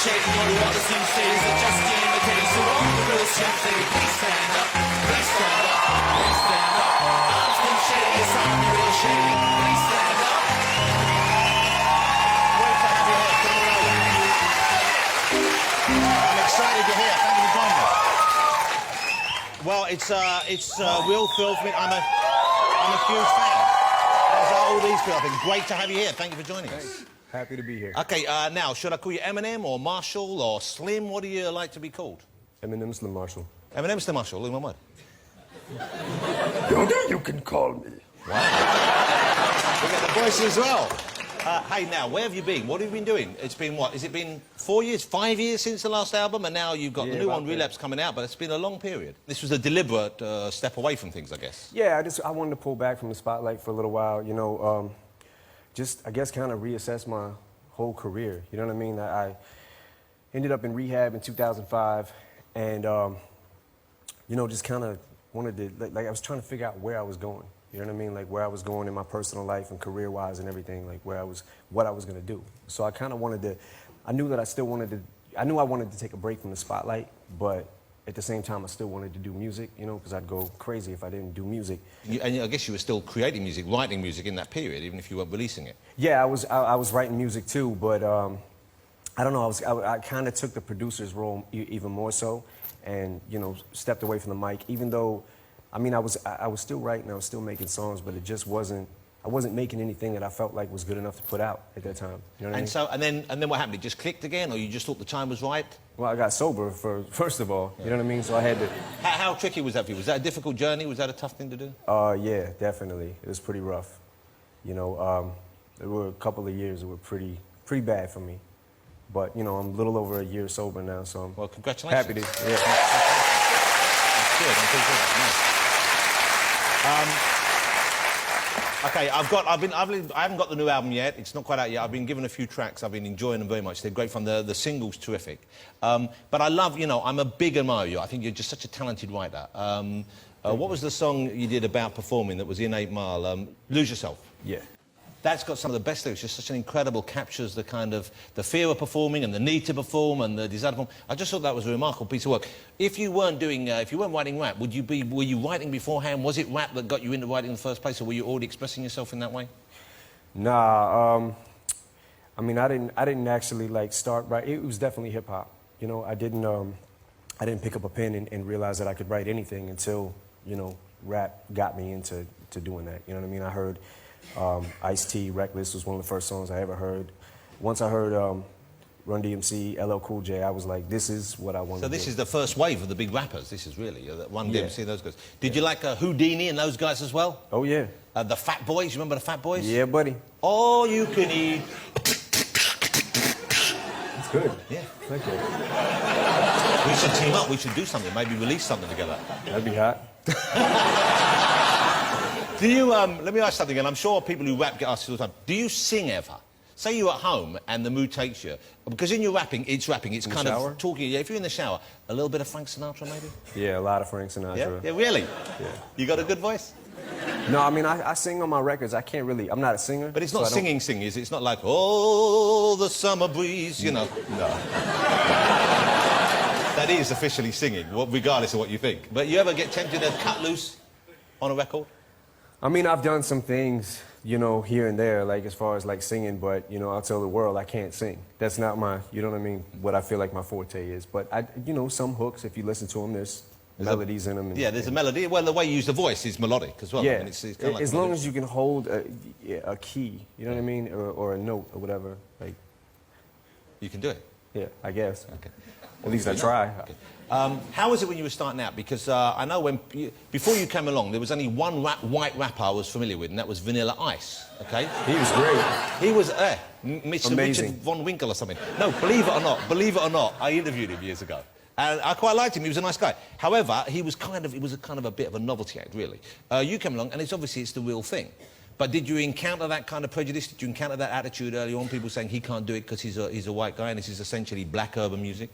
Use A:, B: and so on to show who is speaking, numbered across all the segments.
A: shady, or what the scene says are just the imitators. So all the real shit say, please stand up, please stand up, please stand up. I'm Slim Shady, yes, I'm the real shady. Please stand up. Great to have you here. Come on over.
B: I'm excited you're here. Thank you for joining us. Well, it's real thrill for me. I'm a huge fan. As are all these people. I think great to have you here. Thank you for joining us.
C: Happy to be here.
B: Okay, now, should I call you Eminem or Marshall or Slim? What do you like to be called?
C: Eminem Slim Marshall.
B: Eminem Slim Marshall, in one word.
C: You can call me.
B: Wow. We get the voice as well. Hey, now, where have you been? What have you been doing? It's been what? Has it been 4 years, 5 years since the last album? And now you've got the new one, Relapse, coming out, but it's been a long period. This was a deliberate step away from things, I guess.
C: Yeah, I wanted to pull back from the spotlight for a little while, you know, just, I guess, kind of reassess my whole career. You know what I mean? I ended up in rehab in 2005, and, you know, just kind of wanted to, like, I was trying to figure out where I was going. You know what I mean? Like, where I was going in my personal life and career-wise and everything, like, what I was going to do. So I kind of wanted to, I knew that I still wanted to, I knew I wanted to take a break from the spotlight, but at the same time, I still wanted to do music, you know, because I'd go crazy if I didn't do music.
B: And I guess you were still creating music, writing music in that period, even if you weren't releasing it.
C: Yeah, I was writing music too, but I don't know, I kind of took the producer's role even more so, and, you know, stepped away from the mic, even though, I mean, I was still writing, I was still making songs, but it just wasn't, I wasn't making anything that I felt like was good enough to put out at that time. You know what I mean?
B: So, and then what happened? It just clicked again, or you just thought the time was right?
C: Well, I got sober first of all, you know what I mean? So I had to...
B: How tricky was that for you? Was that a difficult journey? Was that a tough thing to do?
C: Yeah, definitely. It was pretty rough. You know, there were a couple of years that were pretty bad for me. But, you know, I'm a little over a year sober now, so I'm...
B: Well, congratulations.
C: Happy to... Yeah.
B: That's good. I'm pleased. Nice. Okay, I haven't got the new album yet. It's not quite out yet. I've been given a few tracks. I've been enjoying them very much. They're great fun. The single's terrific. But I love, you know, I'm a big admirer of you. I think you're just such a talented writer. What was the song you did about performing that was in 8 Mile? Lose Yourself.
C: Yeah.
B: That's got some of the best lyrics. Just such an incredible, captures the kind of the fear of performing and the need to perform and the desire to perform. I just thought that was a remarkable piece of work. If you weren't doing, if you weren't writing rap, were you writing beforehand? Was it rap that got you into writing in the first place, or were you already expressing yourself in that way?
C: Nah, I mean, I didn't actually like start writing. It was definitely hip hop. You know, I didn't pick up a pen and realize that I could write anything until, you know, rap got me into doing that. You know what I mean? I heard Ice-T, Reckless was one of the first songs I ever heard. Once I heard Run DMC, LL Cool J, I was like, this is what I want to do.
B: So this is the first wave of the big rappers, this is really, Run DMC, those guys. Did you like Houdini and those guys as well?
C: Oh, yeah.
B: The Fat Boys, you remember the Fat Boys?
C: Yeah, buddy.
B: All you can eat.
C: It's good.
B: Yeah.
C: Thank you.
B: We should team up, we should do something, maybe release something together.
C: That'd be hot.
B: Do you, let me ask something, and I'm sure people who rap get asked all the time. Do you sing ever? Say you're at home and the mood takes you. Because in your rapping, it's kind of talking. Yeah, if you're in the shower, a little bit of Frank Sinatra, maybe?
C: Yeah, a lot of Frank Sinatra.
B: Yeah, yeah, really?
C: Yeah.
B: You got a good voice?
C: No, I mean, I sing on my records. I can't really, I'm not a singer.
B: But it's not singing, is it? It's not like, oh, the summer breeze, you know.
C: No.
B: That is officially singing, regardless of what you think. But you ever get tempted to cut loose on a record?
C: I mean, I've done some things, you know, here and there, like as far as like singing, but, you know, I'll tell the world I can't sing. That's not my, you know what I mean, what I feel like my forte is. But, you know, some hooks, if you listen to them, there's melodies in them.
B: Yeah, there's a melody. Well, the way you use the voice is melodic as well.
C: Yeah,
B: I mean, it's kind of like
C: as long as you can hold a key, you know what I mean, or a note or whatever, like...
B: You can do it?
C: Yeah, I guess.
B: Okay.
C: At least I try.
B: Okay. How was it when you were starting out? Because I know before you came along, there was only one white rapper I was familiar with, and that was Vanilla Ice, okay?
C: He was great.
B: He was, Mr. Richard Von Winkle or something. No, believe it or not, I interviewed him years ago. And I quite liked him, he was a nice guy. However, he was kind of a bit of a novelty act, really. You came along, and it's the real thing. But did you encounter that kind of prejudice? Did you encounter that attitude early on, people saying he can't do it because he's a white guy and this is essentially black urban music?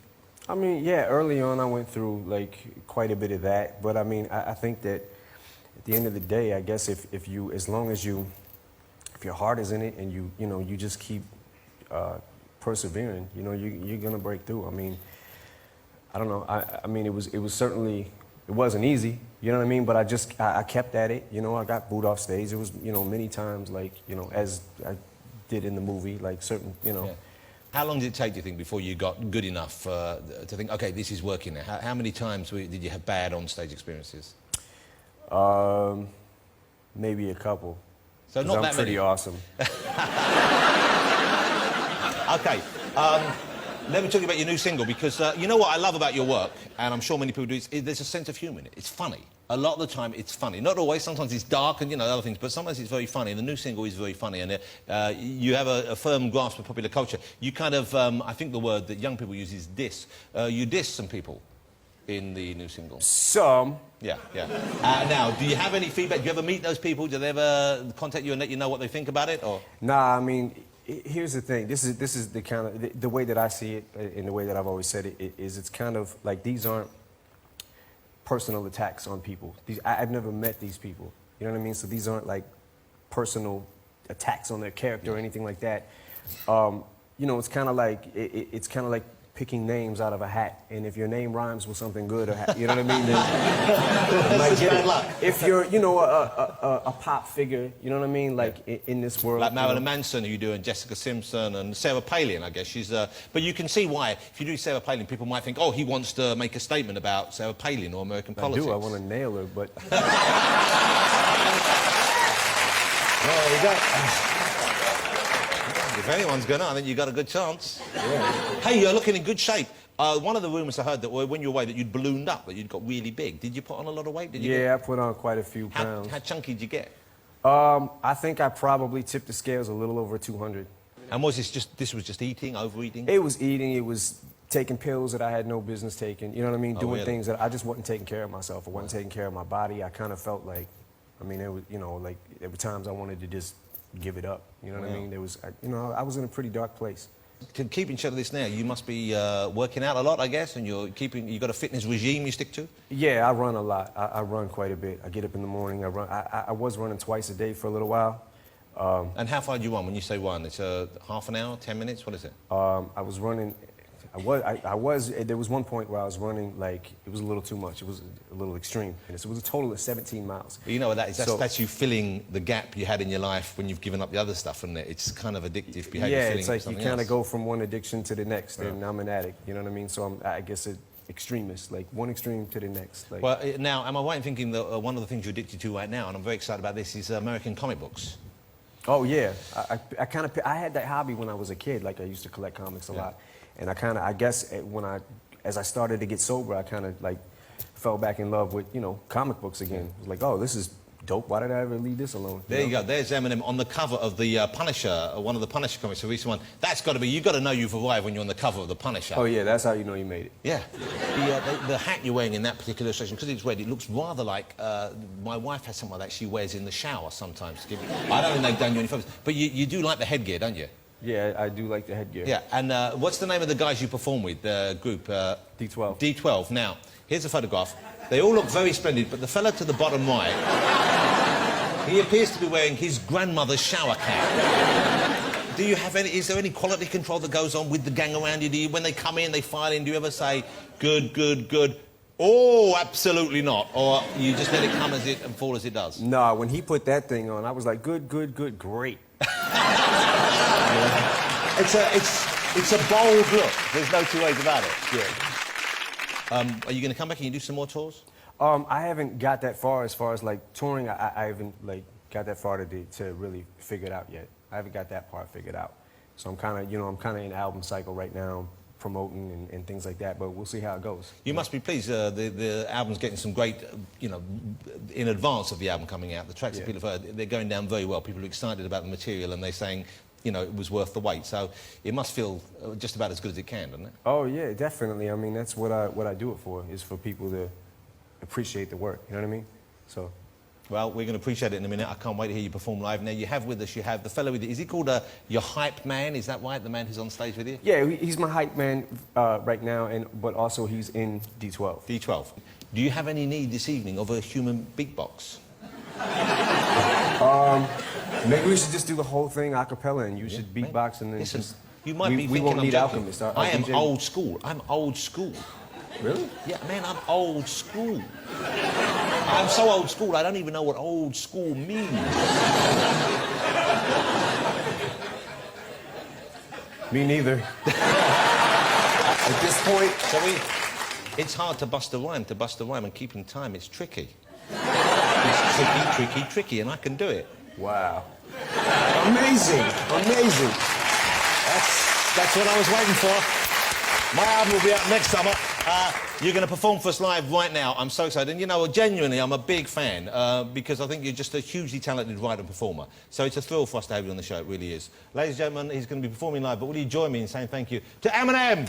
C: I mean, yeah, early on I went through, like, quite a bit of that. But, I mean, I think that at the end of the day, I guess if your heart is in it and you just keep persevering, you know, you're gonna break through. I mean, I don't know. I mean, it was certainly, it wasn't easy, you know what I mean? But I kept at it, you know. I got booed off stage. It was, you know, many times, like, you know, as I did in the movie, like certain, you know.
B: Yeah. How long did it take, do you think, before you got good enough to think, okay, this is working now? How many times did you have bad on-stage experiences?
C: Maybe a couple.
B: So not that
C: I'm pretty
B: many.
C: awesome.
B: Okay. Let me talk to you about your new single, because you know what I love about your work, and I'm sure many people do, there's a sense of humour in it. It's funny. A lot of the time, it's funny. Not always. Sometimes it's dark and, you know, other things, but sometimes it's very funny, and the new single is very funny, and you have a firm grasp of popular culture. You kind of, I think the word that young people use is diss. You diss some people in the new single.
C: Some.
B: Yeah, yeah. Now, do you have any feedback? Do you ever meet those people? Do they ever contact you and let you know what they think about it, or...?
C: Nah, I mean, here's the thing. This is the kind of the way that I see it, and the way that I've always said it is, it's kind of like, these aren't personal attacks on people. I've never met these people. You know what I mean? So these aren't like personal attacks on their character or anything like that. You know, it's kind of like it's kind of like picking names out of a hat, and if your name rhymes with something good, or you know what I mean, then you might get it. If you're, you know, a pop figure, you know what I mean, like in this world,
B: like Marilyn Manson, who you do, and Jessica Simpson, and Sarah Palin, I guess she's. But you can see why, if you do Sarah Palin, people might think, oh, he wants to make a statement about Sarah Palin or American politics.
C: I want to nail her, but.
B: Well, there you go. If anyone's gonna, I think you got a good chance. Yeah. Hey, you're looking in good shape. One of the rumours I heard that when you were away, that you'd ballooned up, that you'd got really big. Did you put on a lot of weight?
C: I put on quite a few pounds.
B: How chunky did you get?
C: I think I probably tipped the scales a little over 200.
B: And was this was just eating, overeating?
C: It was eating. It was taking pills that I had no business taking. You know what I mean? Doing
B: really?
C: things that I just wasn't taking care of myself. I wasn't taking care of my body. I kind of felt like, I mean, it was, you know, like there were times I wanted to just give it up. You know what I mean? There was, you know, I was in a pretty dark place.
B: To keep in shape of this now, you must be working out a lot, I guess, and you got a fitness regime you stick to?
C: Yeah, I run a lot. I run quite a bit. I get up in the morning, I run. I was running twice a day for a little while.
B: And how far do you run? When you say run, it's half an hour, 10 minutes? What is it?
C: I was running. There was one point where I was running, like, it was a little too much. It was a little extreme. And it was a total of 17 miles.
B: But you know what that is? That's you filling the gap you had in your life when you've given up the other stuff, isn't it? It's kind of addictive behaviour.
C: Yeah, it's like you kind of go from one addiction to the next, and I'm an addict, you know what I mean? So I guess an extremist, like one extreme to the next. Like.
B: Well, now, am I right in thinking that one of the things you're addicted to right now, and I'm very excited about this, is American comic books?
C: Oh, yeah. I had that hobby when I was a kid. Like, I used to collect comics a lot. And I guess as I started to get sober, I kind of like fell back in love with, you know, comic books again. It was like, oh, this is dope. Why did I ever leave this alone?
B: There you go. There's Eminem on the cover of the Punisher, one of the Punisher comics, the recent one. That's got to be, you've got to know you've arrived when you're on the cover of the Punisher.
C: Oh, yeah, that's how you know you made it.
B: Yeah. The hat you're wearing in that particular illustration, because it's red, it looks rather like my wife has something like that she wears in the shower sometimes. I don't think they've done you any favours. But you do like the headgear, don't you?
C: Yeah, I do like the headgear.
B: Yeah, and what's the name of the guys you perform with, the group?
C: D12.
B: D12. Now, here's a photograph. They all look very splendid, but the fella to the bottom right, he appears to be wearing his grandmother's shower cap. Do you have any, is there any quality control that goes on with the gang around you? Do you, when they come in, they file in, do you ever say, good, good, good? Oh, absolutely not. Or you just let it come as it and fall as it does?
C: No, when he put that thing on, I was like, good, good, good, great.
B: It's a bold look. There's no two ways about it.
C: Yeah.
B: Are you going to come back and you do some more tours?
C: I haven't got that far as like touring. I haven't like got that far to really figure it out yet. I haven't got that part figured out. So I'm kind of, you know, I'm kind of in album cycle right now, promoting and things like that, but we'll see how it goes.
B: You must be pleased. The album's getting some great, you know, in advance of the album coming out. The tracks that people have heard, they're going down very well. People are excited about the material and they're saying, you know, it was worth the wait. So it must feel just about as good as it can, doesn't it?
C: Oh, yeah, definitely. I mean, that's what I do it for, is for people to appreciate the work, you know what I mean? So.
B: Well, we're going to appreciate it in a minute. I can't wait to hear you perform live. Now, you have with us, you have the fellow with you. Is he called your hype man? Is that right, the man who's on stage with you?
C: Yeah, he's my hype man right now, but also he's in D12.
B: D12. Do you have any need this evening of a human beatbox?
C: Maybe we should just do the whole thing a cappella, and you should beatbox and then
B: Listen,
C: just...
B: You might be
C: we
B: thinking
C: won't
B: I'm
C: need
B: joking.
C: alchemists. Our
B: I am
C: DJ
B: old school. I'm old school.
C: Really?
B: Yeah, man, I'm old school. I'm so old school, I don't even know what old school means.
C: Me neither. At this point...
B: It's hard to bust a rhyme, and keeping time, it's tricky. It's tricky, and I can do it.
C: Wow. Amazing, amazing.
B: That's what I was waiting for. My album will be out next summer. You're going to perform for us live right now. I'm so excited. And, you know, genuinely, I'm a big fan because I think you're just a hugely talented writer and performer. So it's a thrill for us to have you on the show. It really is. Ladies and gentlemen, he's going to be performing live, but will you join me in saying thank you to Eminem?